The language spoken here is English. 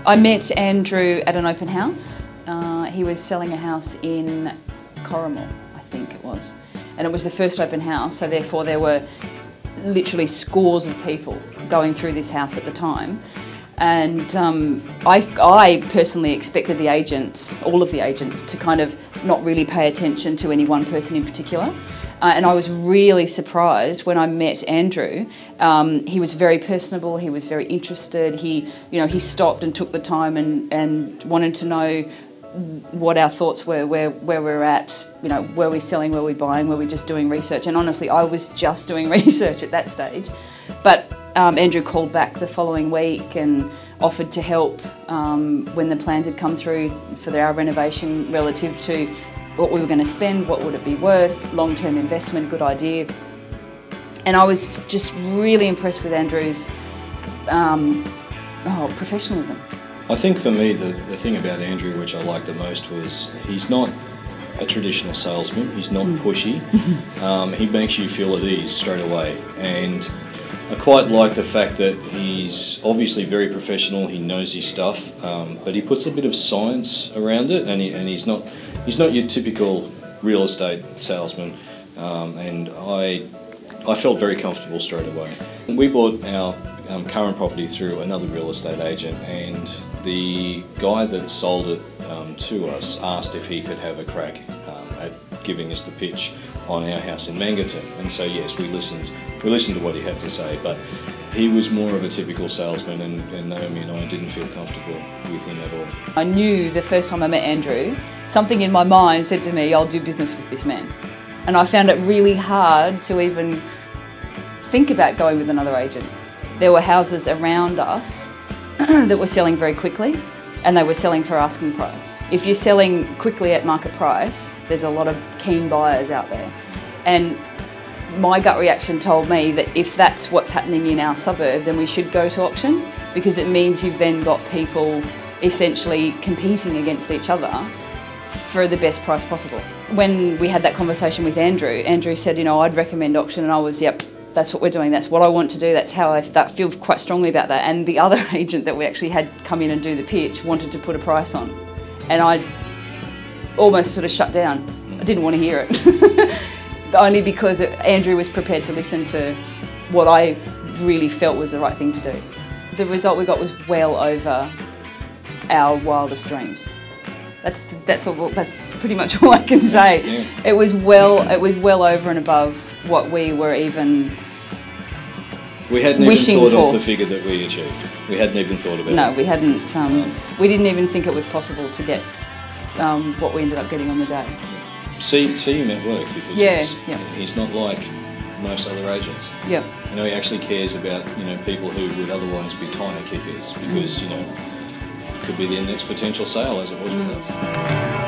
I met Andrew at an open house. He was selling a house in Corrimal, I think it was. And it was the first open house, so therefore there were literally scores of people going through this house at the time. And I personally expected the agents, all of the agents, to kind of not really pay attention to any one person in particular. And I was really surprised when I met Andrew. He was very personable, he was very interested, he stopped and took the time and wanted to know what our thoughts were, where we're at, were we selling, were we buying, were we just doing research? And honestly, I was just doing research at that stage. But Andrew called back the following week and offered to help when the plans had come through for our renovation relative to what we were going to spend, what would it be worth, long-term investment, good idea. And I was just really impressed with Andrew's professionalism. I think for me the thing about Andrew which I liked the most was he's not a traditional salesman, he's not pushy, he makes you feel at ease straight away, and I quite like the fact that he's obviously very professional, he knows his stuff, but he puts a bit of science around it, and he's not your typical real estate salesman, and I felt very comfortable straight away. We bought our current property through another real estate agent, and the guy that sold it to us asked if he could have a crack at giving us the pitch on our house in Mangaton, and so yes, we listened to what he had to say, but he was more of a typical salesman, and Naomi and I didn't feel comfortable with him at all. I knew the first time I met Andrew, something in my mind said to me, I'll do business with this man. And I found it really hard to even think about going with another agent. There were houses around us that were selling very quickly, and they were selling for asking price. If you're selling quickly at market price, there's a lot of keen buyers out there. And my gut reaction told me that if that's what's happening in our suburb, then we should go to auction, because it means you've then got people essentially competing against each other for the best price possible. When we had that conversation with Andrew, Andrew said, I'd recommend auction, and I was, yep, that's what we're doing, that's what I want to do, that's how I feel quite strongly about that. And the other agent that we actually had come in and do the pitch wanted to put a price on, and I almost sort of shut down. I didn't want to hear it. Only because Andrew was prepared to listen to what I really felt was the right thing to do. The result we got was well over our wildest dreams. That's pretty much all I can say. Yeah. It was well over and above what we were even We hadn't even wishing thought for. of the figure that we achieved. We hadn't even thought about it. No, we hadn't. We didn't even think it was possible to get what we ended up getting on the day. See him at work, because he's not like most other agents. Yep. He actually cares about people who would otherwise be tire kickers, because it could be their next potential sale, as it was with us.